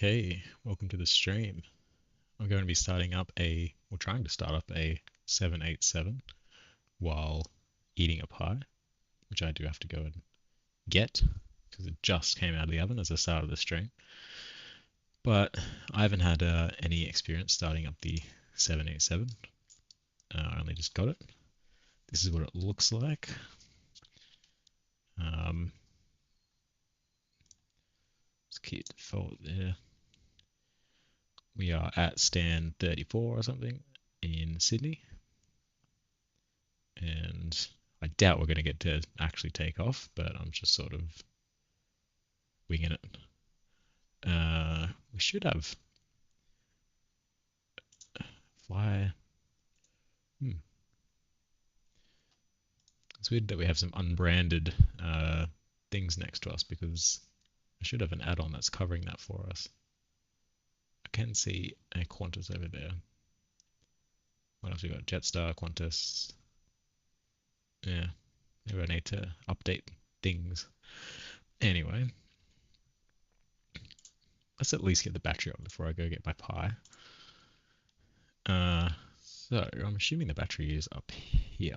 Okay, welcome to the stream. I'm going to be trying to start up a 787 while eating a pie, which I do have to go and get because it just came out of the oven as I started the stream. But I haven't had any experience starting up the 787. I only just got it. This is what it looks like. Let's keep the default there. We are at stand 34 or something in Sydney. And I doubt we're going to get to actually take off, but I'm just sort of winging it. We should have fly. It's weird that we have some unbranded things next to us because I should have an add-on that's covering that for us. I can see a Qantas over there. What else we got? Jetstar, Qantas. Yeah, maybe I need to update things. Anyway, let's at least get the battery on before I go get my pie. So I'm assuming the battery is up here.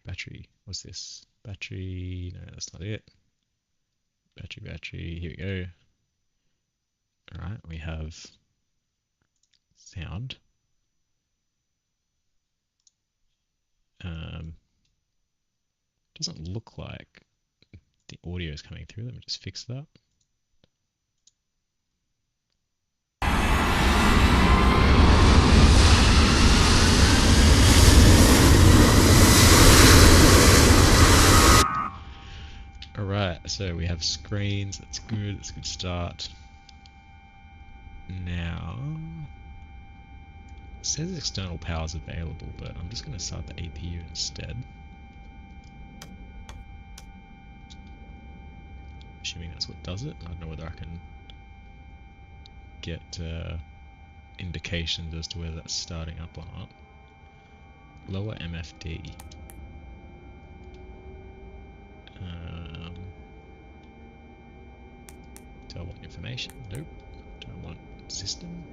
Battery. What's this? Battery. No, that's not it. Battery. Here we go. All right, we have sound. Doesn't look like the audio is coming through. Let me just fix that. Alright, so we have screens, that's good, that's a good start. Now, it says external power is available, but I'm just going to start the APU instead. Assuming that's what does it. I don't know whether I can get indications as to whether that's starting up or not. Lower MFD. Do I want information? Nope. Do I want system?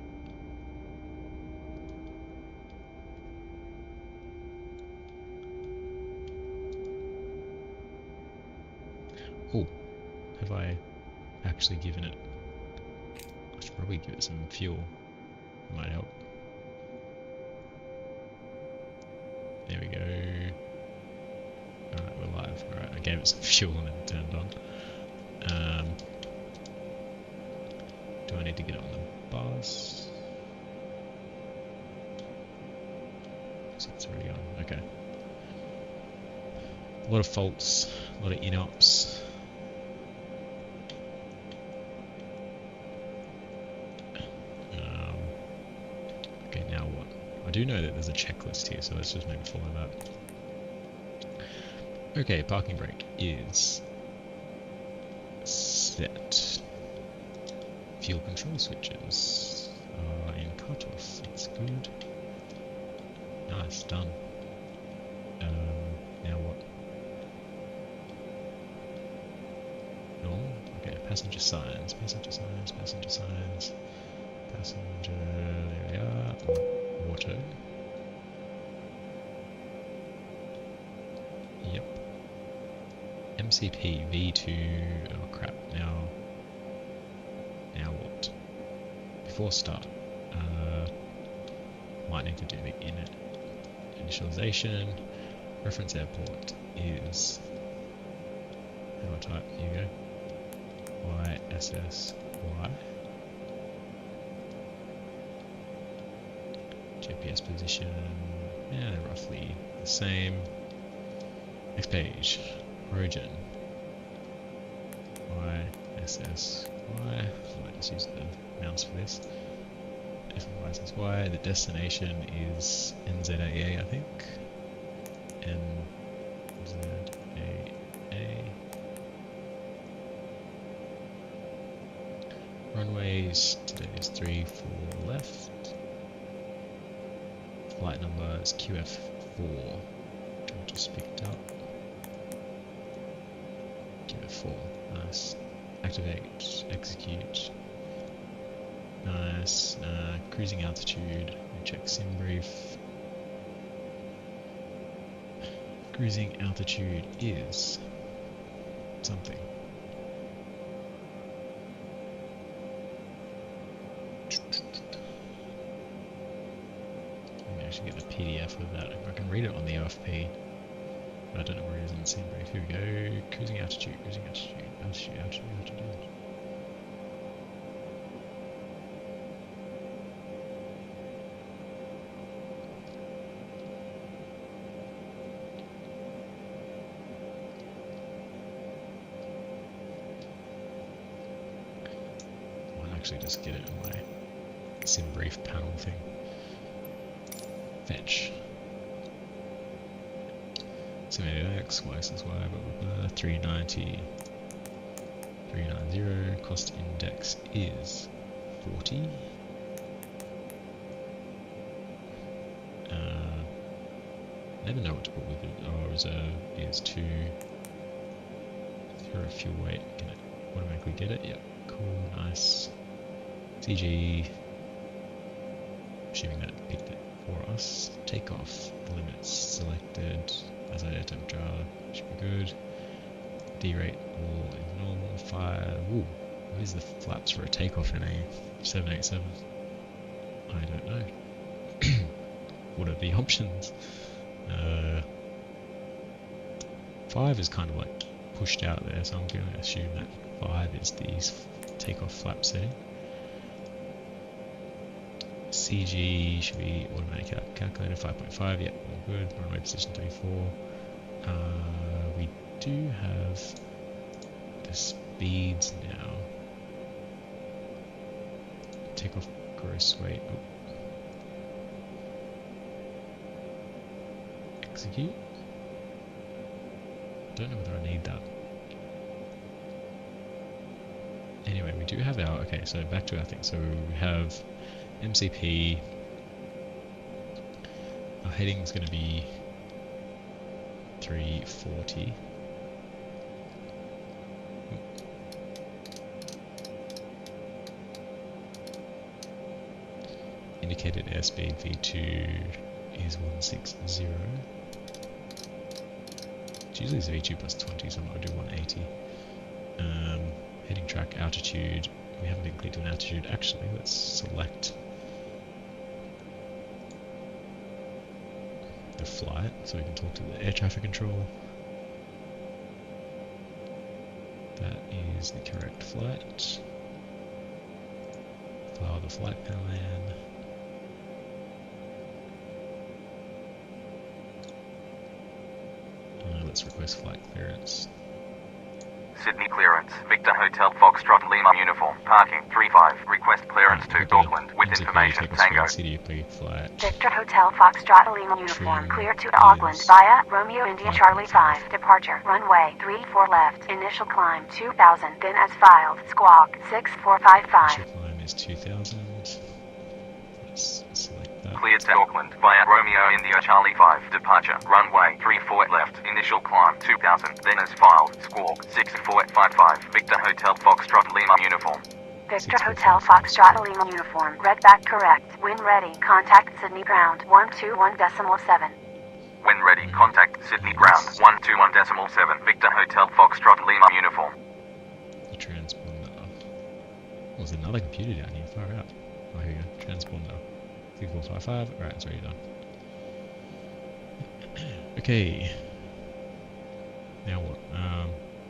Oh, have I actually given it? I should probably give it some fuel. It might help. There we go. Alright, we're live. Alright, I gave it some fuel and it turned on. Do I need to get on the bus? So it's already on. Okay. A lot of faults, a lot of inops. Okay, now what? I do know that there's a checklist here, so let's just maybe follow that. Okay, parking brake is set. Fuel control switches are in cutoff. That's good. Nice, done. Now what? Normal? Okay, passenger signs. Passenger, there we are. Auto. Yep. MCP V2. Oh crap. Now what? Before start, might need to do the initialization. Reference airport is. How do I type? Here you go. YSSY. GPS position. Yeah, they're roughly the same. Next page. Origin. YSSY. I might just use the mouse for this. FYSSY. The destination is NZAA, I think. NZAA. Runways. Today is 34 left. Flight number is QF4, which I just picked up. QF4, nice. activate, execute. Nice. Cruising altitude. We check sim brief. Cruising altitude is something. Let me actually get the PDF of that. I can read it on the OFP, but I don't know where it is in the sim brief. Here we go. Cruising altitude, altitude. Actually just get it in my sim brief panel thing. Fetch. Simulated X, Y says Y, blah, blah, blah, 390. 390, cost index is 40. Never know what to put with it. Oh, reserve is 2. Throw a fuel weight, can it automatically get it? Yep, cool, nice. CG, assuming that it picked it for us. Takeoff limits selected. As I temperature should be good. D rate all is normal. Fire. Ooh, what is the flaps for a takeoff in a 787? I don't know. What are the options? 5 is kind of like pushed out there, so I'm going to assume that 5 is the takeoff flap setting. CG should be automatic calculator 5.5, yep, all good. Runway position 34. We do have the speeds now. Takeoff gross weight. Oh. Execute. Don't know whether I need that. Anyway, we do have our, okay, so back to our thing. So we have MCP, our heading is going to be 340. Indicated airspeed V2 is 160. It's usually it's V2 plus 20, so I'm going to do 180. Heading track altitude, we haven't been cleared to an altitude. Actually, let's select the flight so we can talk to the air traffic control. That is the correct flight. File the flight plan. Let's request flight clearance. Sydney clearance. Victor Hotel Foxtrot Lima uniform. Parking 35. Request clearance to Auckland with information. Tango. Flight. Victor Hotel Foxtrot Lima uniform. Clear to Auckland via Romeo India Charlie 5. Departure. Runway 34 left. Initial climb 2000. Then as filed. Squawk 6455. Initial climb is 2000. Let's select that. Cleared to Auckland via Romeo India Charlie 5. Departure. Runway 34 left. Initial climb 2000. Then as filed. Squawk 6455. Victor Hotel Foxtrot Lima uniform. Victor Hotel Foxtrot Lima uniform. Read back correct. When ready, contact Sydney Ground 121.7. When ready, contact Sydney Ground 121.7. Victor Hotel Foxtrot Lima uniform. The transponder. Oh, there's another computer down here. Far out. Oh, here we go. Transponder. 6455. Alright, it's already done. Okay. Now what?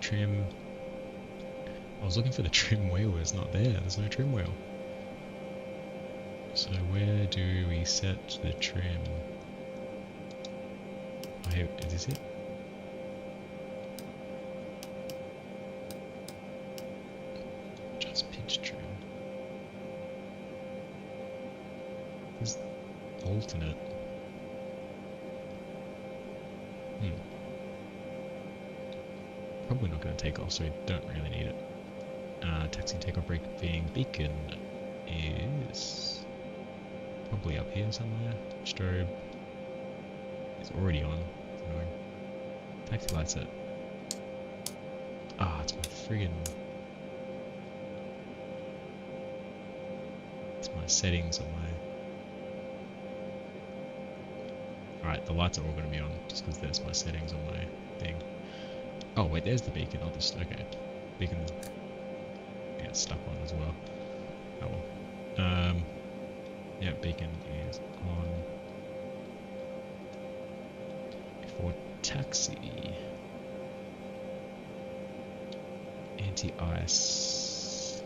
Trim. I was looking for the trim wheel, it's not there. There's no trim wheel. So where do we set the trim? Oh, here, is this it? Just pitch trim. This alternate. Probably not going to take off, so we don't really need it. Taxi takeoff brake being beacon is probably up here somewhere. Strobe is already on. Taxi lights it. Ah, it's my friggin' settings on my... Alright, the lights are all going to be on, just because there's my settings on my thing. Oh wait, there's the beacon. I'll just... Okay. Beacon gets stuck on as well. Oh well. Yeah, beacon is on. Before taxi. Anti-ice.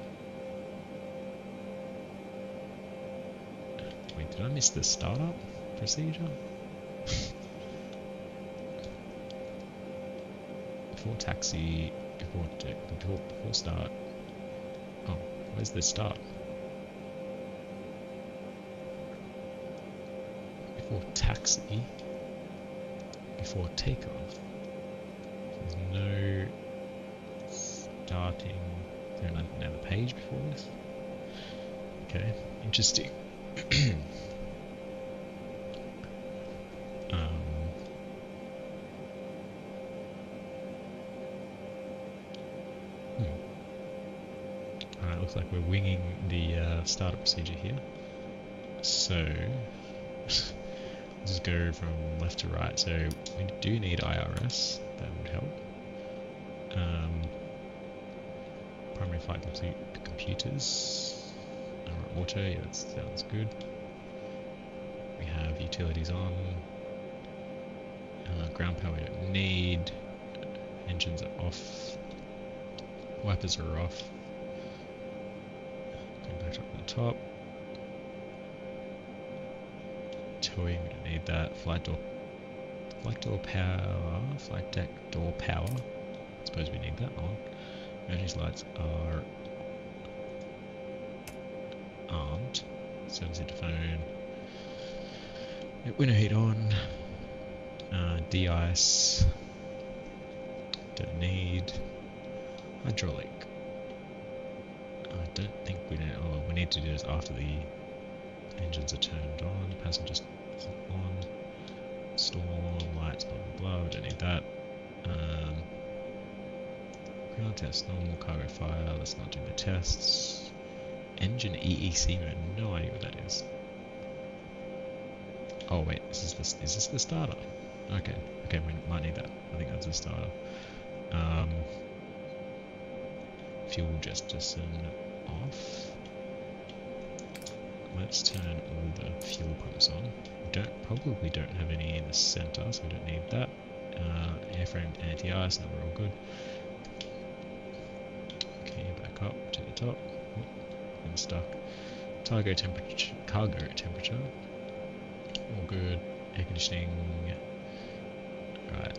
Wait, did I miss the startup procedure? Before taxi, before start. Oh, where's the start? Before taxi, before takeoff. There's no starting. Is there another page before this? Okay, interesting. Alright, looks like we're winging the startup procedure here. So, let's just go from left to right. So, we do need IRS, that would help. Primary flight computers. Auto, yeah, that sounds good. We have utilities on. Ground power we don't need. Engines are off. Wipers are off. Going back up to the top. Towing, we don't need that. Flight door power. Flight deck door power. I suppose we need that on. Emergency lights are armed. Service interphone. Window heat on. De-ice. Don't need. Hydraulic. I don't think we need. Oh, we need to do this after the engines are turned on. Passengers on. Storm lights. Blah blah blah. We don't need that. Ground test. Normal cargo fire. Let's not do the tests. Engine EEC mode. No idea what that is. Oh wait, is this the starter? Okay, we might need that. I think that's the starter. Fuel jettison off. Let's turn all the fuel pumps on. We probably don't have any in the center, so we don't need that. Airframe anti-ice, now we're all good. Okay, back up to the top. I'm stuck. Cargo temperature. All good. Air conditioning. Right.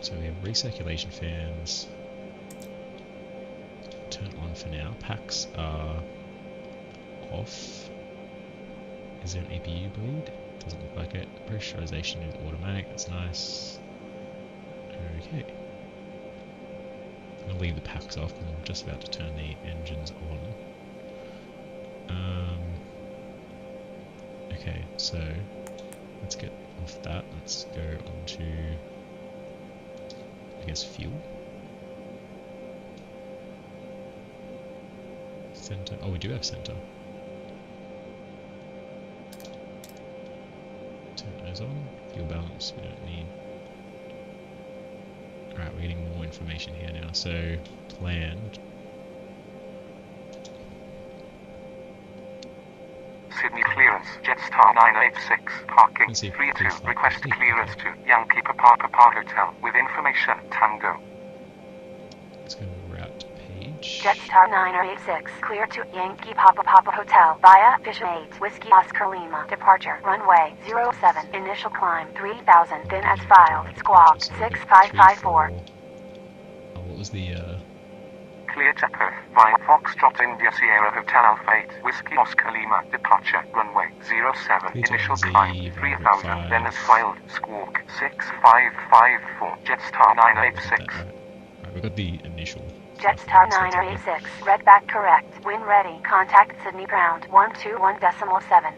So we have recirculation fans. Turn on for now. Packs are off. Is there an APU bleed? Doesn't look like it. Pressurization is automatic. That's nice. Okay. I'm going to leave the packs off because I'm just about to turn the engines on. Okay, so let's get off that. Let's go on to, I guess, fuel. Center. Oh, we do have center. Turn those on. Fuel balance, we don't need. Alright, we're getting more information here now. So, planned. Sydney clearance, Jetstar 986, parking, 32, request clearance to Yankee Papa Hotel, with information, Tango. Let's go to route page. Jetstar 986, clear to Yankee Papa Hotel via Fish 8, Whiskey Oscar Lima, departure, runway 07, initial climb 3000, then as filed, squawk 6554. Oh, what was the, Clear to Perth via Foxtrot India Sierra Hotel Alpha 8, Whiskey Oscar Lima, departure, runway 07, initial climb 3000, then as filed, squawk 6554, Jetstar 986. Right, we got the initial. Jetstar 986, redback correct, wind ready, contact Sydney ground 121.7. Alright,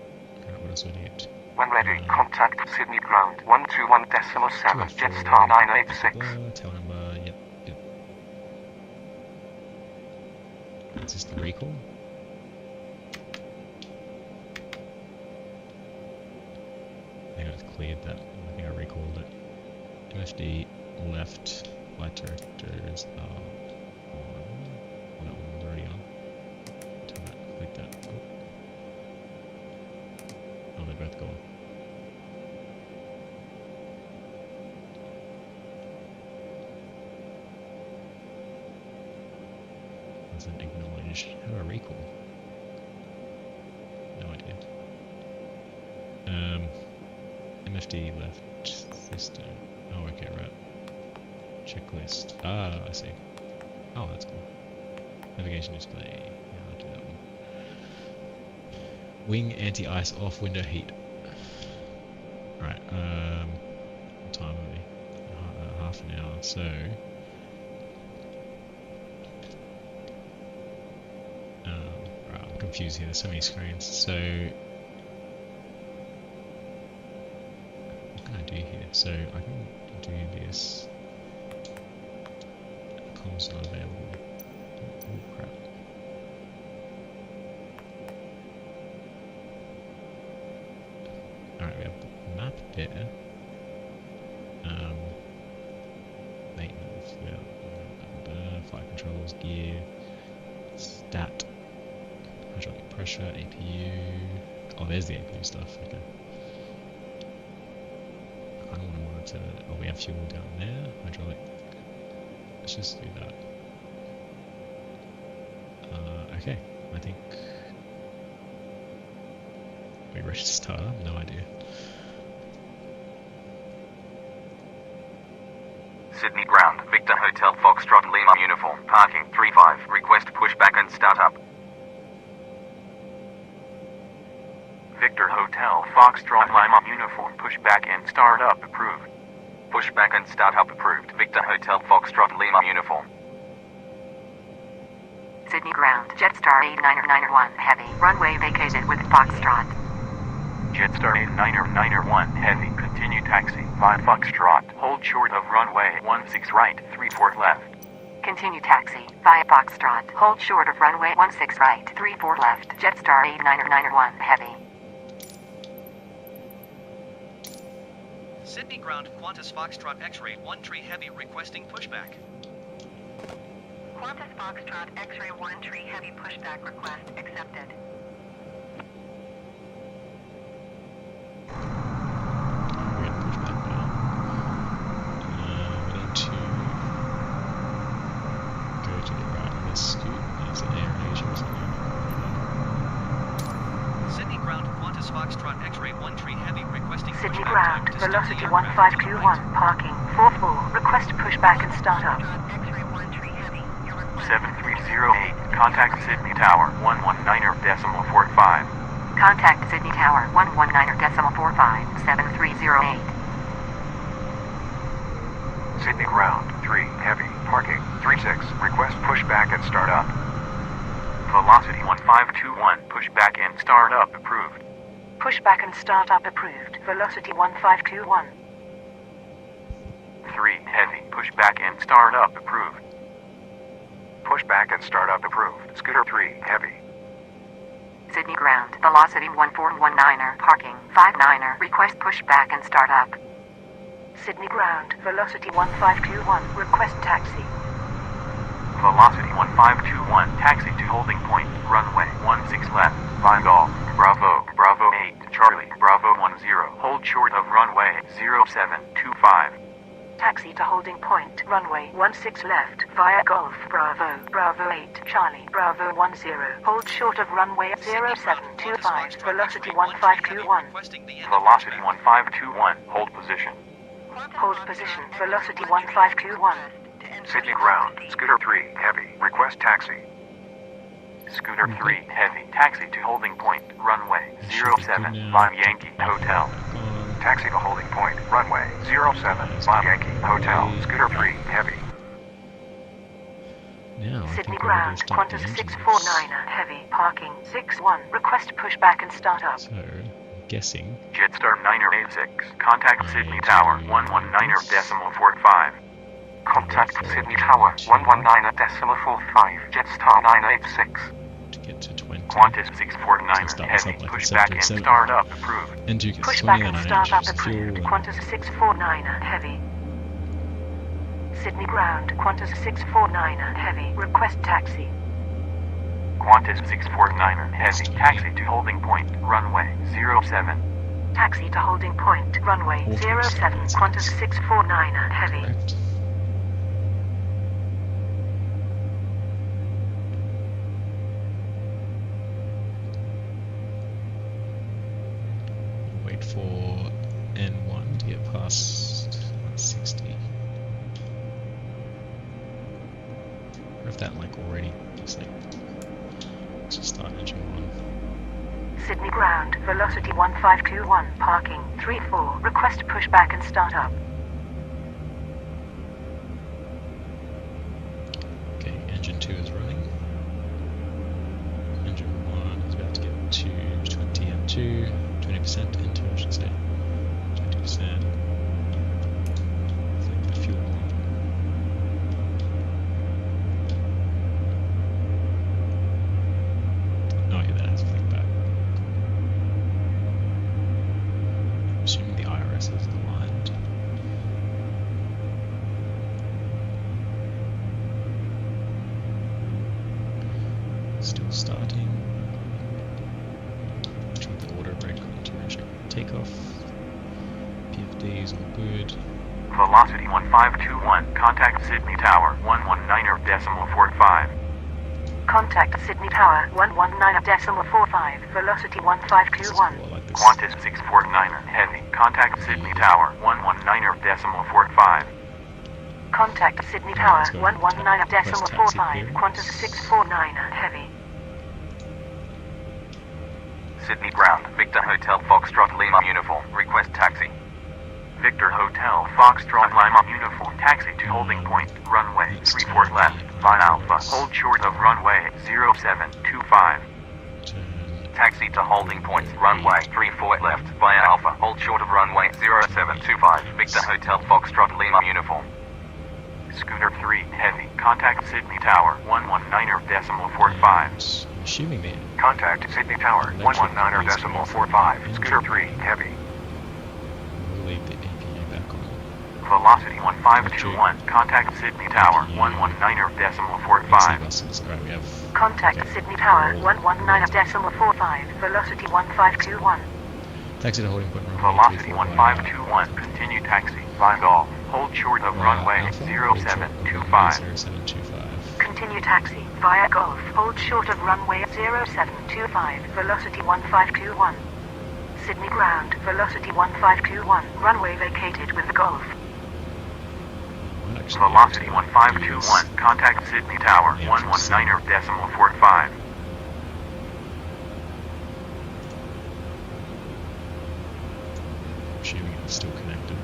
what else do we need? When ready, contact Sydney ground 121.7, Jetstar 986. Tail number, yep. Is this the recall? it's cleared that. I think I recalled it. MFD left flight directors are on. Oh, that one was already on. Turn that, click that. Oh, they're both gone. Doesn't acknowledge. How do I recall? No idea. MFD left system. Oh, okay, right. Checklist. Ah, I see. Oh, that's cool. Navigation display. Yeah, I'll do that one. Wing anti-ice off, window heat. Right. What time are we? Half an hour. So. Right, I'm confused here. There's so many screens. So. What can I do here? So I can do this. Comms not available. Oh crap. Alright, we have the map there. Maintenance, flight controls, gear, stat, hydraulic pressure, APU. Oh, there's the APU stuff, okay. I don't want to monitor. Oh, we have fuel down there, hydraulic. Let's just do that. Okay, I think we're ready to start. I have no idea. Sydney ground, Victor Hotel Foxtrot Lima uniform, parking 35, request pushback and startup. Victor Hotel Foxtrot Lima uniform, pushback and startup approved. Pushback and startup approved. Victor Hotel Foxtrot Lima uniform. Sydney ground, Jetstar 89901 heavy, runway vacated with Foxtrot. Jetstar 89901 heavy, continue taxi, 5 Foxtrot, hold short of runway 16 right, 34 left. Continue taxi, via Foxtrot, hold short of runway 16 right, 34 left, Jetstar 89901 heavy. Sydney ground, Qantas Foxtrot X-ray 13 heavy requesting pushback. Qantas Foxtrot X-ray 13 heavy pushback request accepted. We're going to push back now. We need to go to the right of this scoot. Is it Air Asia or something? Sydney ground, Qantas Foxtrot X-ray 13 heavy requesting Sydney pushback. ground, velocity 1521, parking, 44, request pushback and startup. 7308, contact Sydney Tower 119.45. Contact Sydney Tower 119.45, 7308. Sydney ground, 3 heavy, parking 36, request pushback and start up. Velocity 1521, pushback and start up approved. Pushback and startup approved, velocity 1521. 3 heavy, pushback and start up approved. Pushback and start up approved. Scooter 3 heavy. Sydney ground, velocity 1419er, parking, 59er, request pushback and start up. Sydney ground, velocity 1521, request taxi. Velocity 1521, taxi to holding point, runway 16 left, 5 Golf, Bravo, Bravo 8, Charlie, Bravo 10, hold short of runway 0725. Taxi to holding point, runway 16 left, via Golf, Bravo, Bravo 8, Charlie, Bravo 10, hold short of runway 0725, velocity 1521. Velocity 1521, hold position. Hold position, velocity 1521. Sydney ground, Scooter 3 heavy, request taxi. Scooter 3 heavy, taxi to holding point, runway 075 Yankee Hotel. Taxi to holding point, runway 075 Yankee Hotel, Scooter 3 heavy. Now I Sydney think we're ready ground, to start the Qantas engines. 649er, heavy, parking, 61, request pushback and start up. So, I'm guessing Jetstar 986, contact Sydney Tower 119.45. Contact Sydney Tower 119.45, Jetstar 986. to get to 20. Qantas 649 start this heavy, up like push a back and 737. start up approved. And Duke is Push 20, back then and I start up introduce the fuel. approved. And Qantas 649 heavy. Sydney ground. Qantas 649 heavy. Request taxi. Qantas 649 heavy, taxi to holding point, runway 07. Taxi to holding point. Runway 07. Qantas 649 heavy. correct. Wait for N1 to get past 160. Or if that like already just like let's just start engine 1. Sydney ground. Velocity 1521. Parking 34. Request pushback and start up. Okay, engine 2 is running. Engine 1 is about to get to 20 and 2. 20% into, I should say. 20%. Flick the fuel on. Oh yeah, that has flicked back. I'm assuming the IRS is aligned. Still starting. Check the auto brake continuation takeoff. PFD is all good. Velocity 1521, contact Sydney Tower 119.45. Contact Sydney Tower 119.45. Velocity 1521. More like this. Qantas 649 heavy, contact Sydney Tower 119.45. Contact Sydney Oh, Tower let's go. 119.45. Request taxi Qantas 649 heavy. Sydney ground, Victor Hotel Foxtrot Lima uniform, request taxi. Victor Hotel Foxtrot Lima uniform, taxi to holding point, runway 34 left, via Alpha, hold short of runway 0725. Turn. Taxi to holding point, runway 34 left, via Alpha, hold short of runway 0725, Victor Hotel Foxtrot Lima uniform. Scooter 3, heavy, contact Sydney Tower 119.45. I'm assuming the Contact Sydney Tower 119.45, Scooter 3, heavy. we'll leave the APU back on. Velocity 1521, contact Sydney Tower Let's see 119.45. buses. Alright, we have Contact Sydney Tower 119.45. Velocity 1521. taxi to holding point runway. Velocity 34 1521, continue taxi, via Golf, hold short of runway Alpha, hold short of runway 0725. 0725. Continue taxi via Golf. Hold short of runway 0725. Velocity 1521. Sydney ground. Velocity 1521. Runway vacated with Golf. Might actually Velocity be able to 1521, contact Sydney Tower Yeah, 119.45. use- Assuming it's still connected.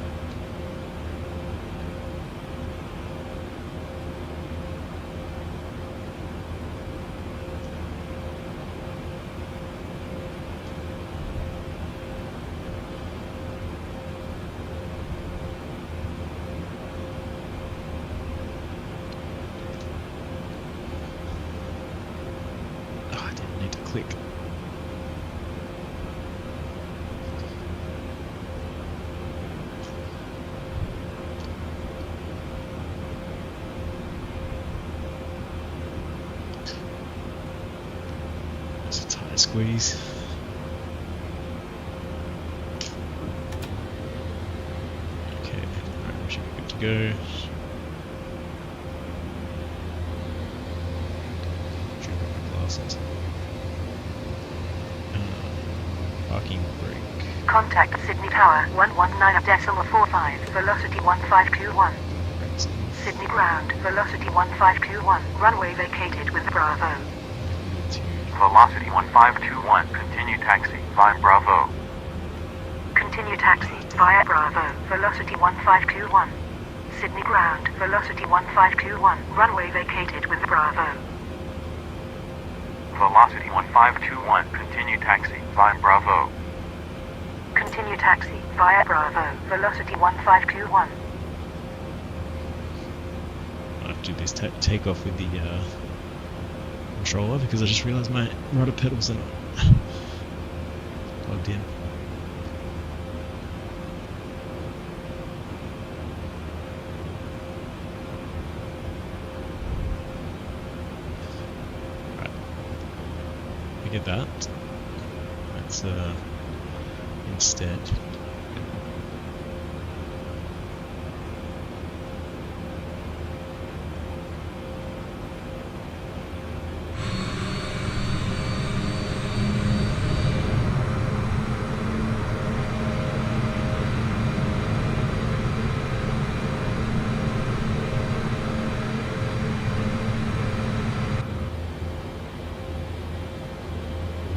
Oh, I didn't need to click. It's a tire squeeze. Okay, alright, we should be good to go. Should have my glasses. Parking brake. Contact Sydney Tower 119.45. Velocity 1521. Brakes in. Sydney ground. Velocity 1521. Runway vacated with Bravo. To Velocity 1521, continue taxi, via Bravo. Continue taxi via Bravo. Velocity 1521. Sydney ground. Velocity 1521. Runway vacated with Bravo. Velocity 1521, continue taxi, via Bravo. Continue taxi via Bravo. Velocity 1521. I have to do this takeoff with the controller because I just realised my rudder pedals are not plugged in. Right. Forget that. Let's instead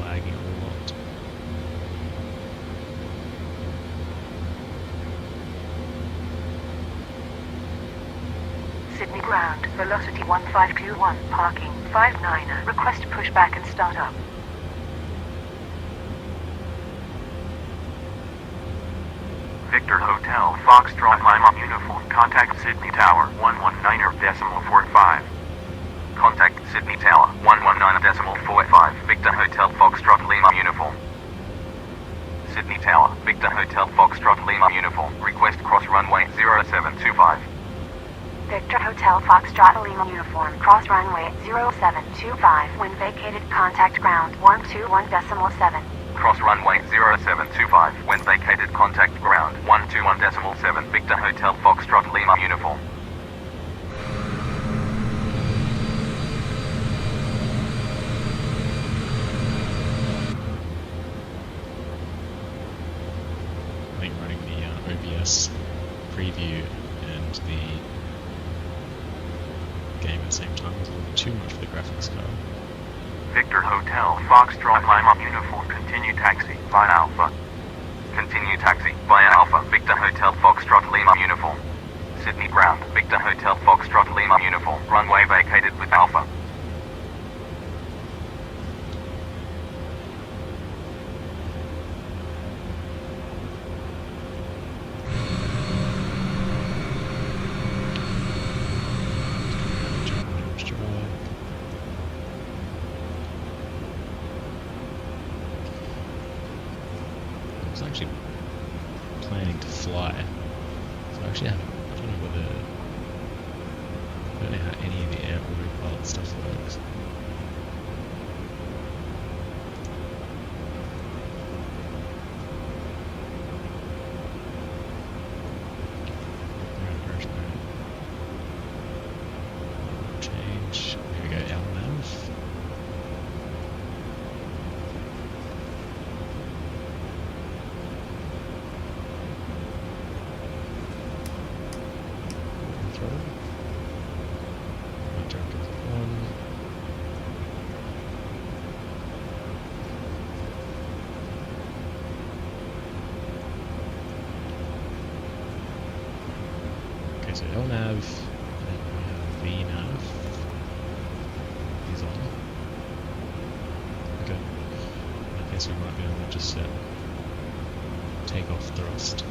lagging a lot. Sydney ground, velocity 1521, parking, 59er. Request pushback and start up. Victor Hotel, Foxtrot Lima Uniform. Contact Sydney Tower, 119.45. Contact Sydney Tower, 119.45. Victor Hotel, Foxtrot Lima Uniform. Sydney Tower, Victor Hotel, Foxtrot Lima Uniform. Request cross runway 0725. Victor Hotel Foxtrot Lima Uniform. Cross runway 0725. When vacated, contact ground 121.7. Cross runway 0725. When vacated, contact ground 121.7. Victor Hotel, Foxtrot Lima Uniform. I think running the OBS preview and the game at the same time was a little bit too much for the graphics card. Victor Hotel, Foxtrot Lima Uniform. Continue taxi via Alpha. Continue taxi via Alpha. Victor Hotel, Foxtrot Lima Uniform. Sydney ground, Victor Hotel, Foxtrot Lima Uniform. Runway vacated with Alpha. I was actually planning to fly, so I actually haven't. I don't know whether. I don't know how any of the air autopilot stuff works. Change. There we go. LNAV. Okay, so LNAV, and then we have VNAV is on. Okay, I guess we might be able to just set takeoff thrust.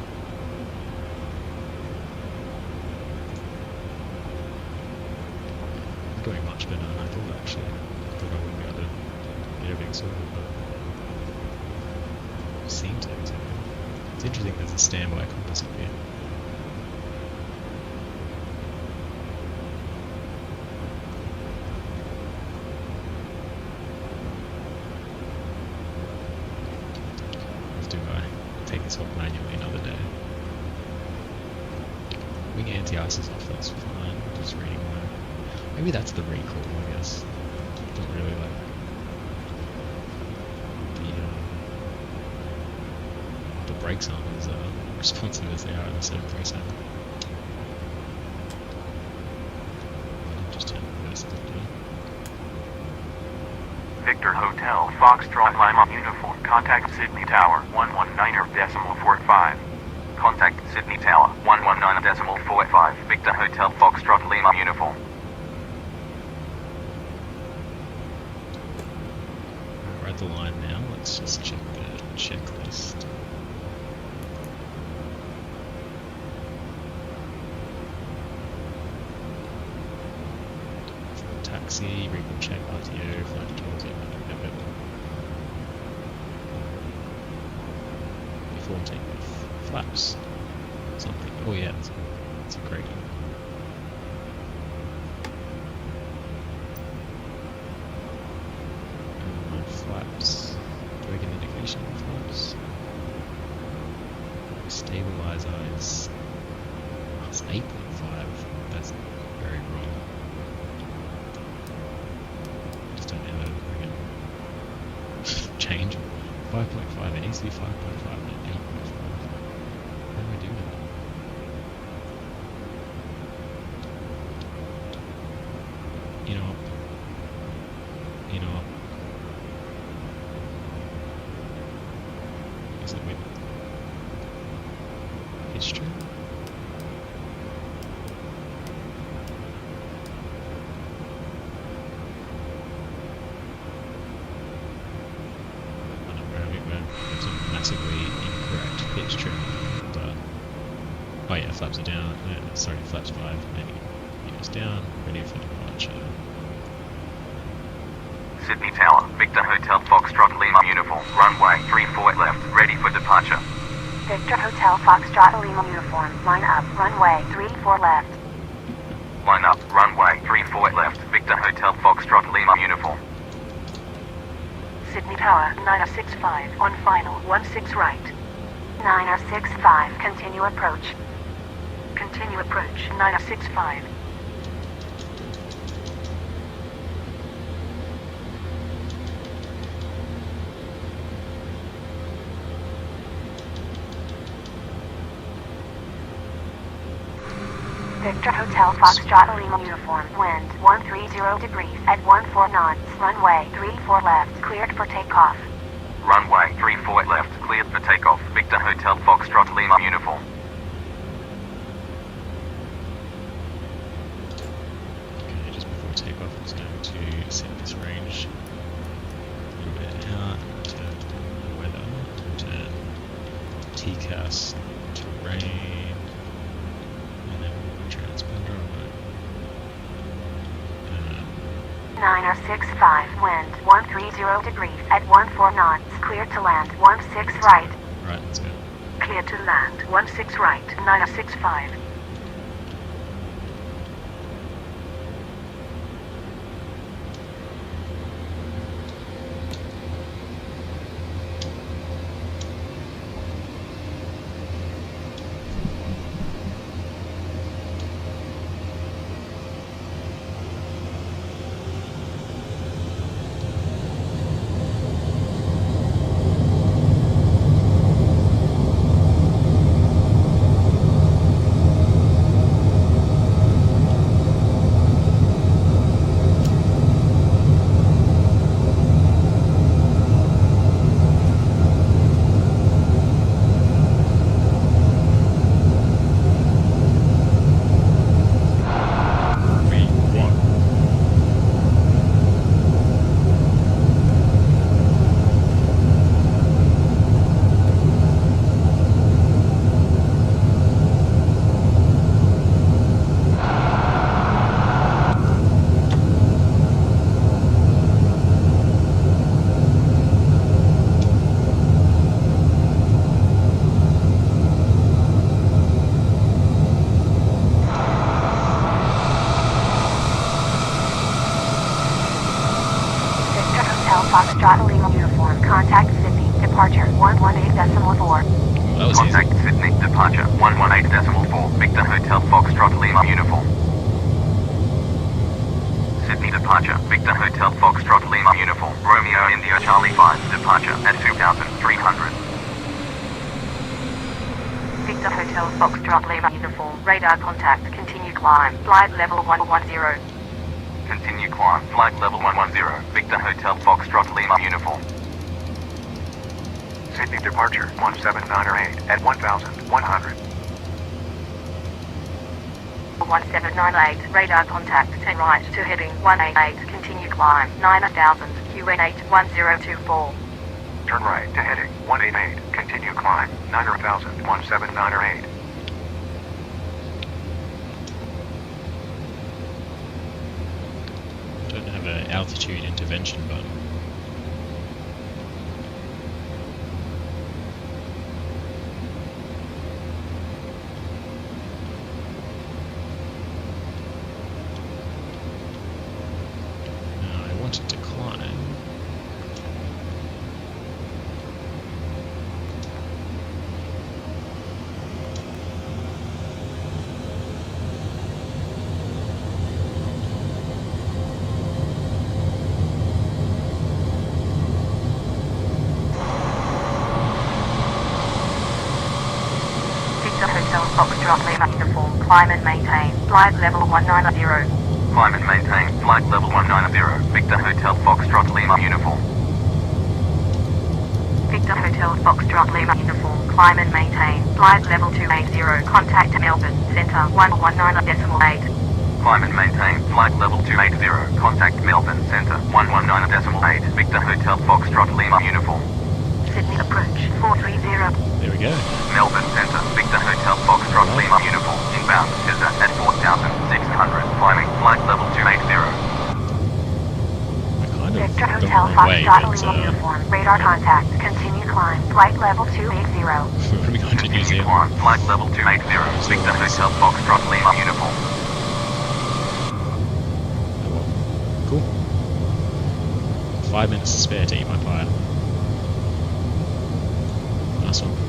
It's going much better than I thought actually. I thought I wouldn't be able to get everything sorted, but it seems like it's okay. It's interesting there's a standby compass up here. Take this off manually another day. Wing anti-ice is off, that's fine. Just reading that. Maybe that's the recall, I guess. Don't really like the brakes aren't as responsive as they are in the 737. Just turn reverse a little bit. Victor Hotel, Foxtrot Lima Uniform. Contact Sydney Tower, 119.45. Contact Sydney Tower, 119.45. Victor Hotel, Foxtrot Lima Uniform. We're at the line now, let's just check the checklist. taxi, recall check, RTO, flight controls, yep. Before takeoff, flaps, something, oh yeah, that's a great one. Flaps, do I get an indication of flaps? Stabilizer is, it's 8.5, that's very wrong. Just don't ever friggin' change 5.5, it needs to be 5.5, not 8.5. How do I do that? You know what? Is it with history? It's a massively incorrect pitch trim. Oh yeah, flaps are down. Sorry, flaps 5. Units down. Ready for departure. Sydney Tower, Victor Hotel Foxtrot Lima uniform, runway 34 left, ready for departure. Victor Hotel Foxtrot Lima uniform, line up, runway 34 left. Line up, runway 34 left, Victor Hotel Foxtrot Lima uniform. Sydney Tower, 9065, on final, 16 right. 9065, continue approach. Continue approach, 9065. Victor Hotel Foxtrot Lima uniform, wind 130 degrees at 14 knots, runway 34 left, cleared for takeoff. Runway 34 left, cleared for takeoff, Victor Hotel Foxtrot Lima uniform. Okay, just before takeoff, I'm just going to set this range a little bit out, turn weather, turn TCAS to rain, and then transponder on 9065, wind 130 degrees at 14 knots, cleared to land 16 right. Right, let's go. Clear to land, 16 right, 9065. Foxtrot Lima uniform, contact Sydney, departure 118.4. That was Contact easy. Sydney, departure 118.4, Victor Hotel Foxtrot Lima uniform. Sydney departure, Victor Hotel Foxtrot Lima uniform, Romeo India Charlie 5, departure at 2,300. Victor Hotel Foxtrot Lima uniform, radar contact, continue climb, flight level 110. Continue climb, flight level 110, Victor Hotel Foxtrot Lima uniform. Sydney departure 1798 at 1,100. 1798, radar contact, and right to heading 188, continue climb, 9000, QN8 1024. Turn right to heading 188, continue climb, 9,000, 1798. Don't the altitude intervention button. Now I wanted to climb. Victor Hotel Foxtrot Lima uniform. Climb and maintain. Flight level 190. Climb and maintain. Flight level 190. Victor Hotel Foxtrot Lima uniform. Victor Hotel Foxtrot Lima uniform. Climb and maintain. Flight level 280. Contact Melbourne Centre 119.8. Climb and maintain. Flight level 280. Contact Melbourne Centre 119.8. Victor Hotel Foxtrot Lima uniform. Sydney approach 430. There we go. Melbourne Centre. Victor Hotel Foxtrot Lima uniform. Inbound. Scissor at 4,600. Climbing. Flight level 280. I kind of Victor got Hotel my way, Foxtrot but Lima uniform. Radar contact. Continue climb. Flight level 280. when we got to New Continue Zealand, climb. Flight level 280. Victor Hotel Foxtrot Lima uniform. oh well. Cool. 5 minutes to spare to eat my pie. Nice one.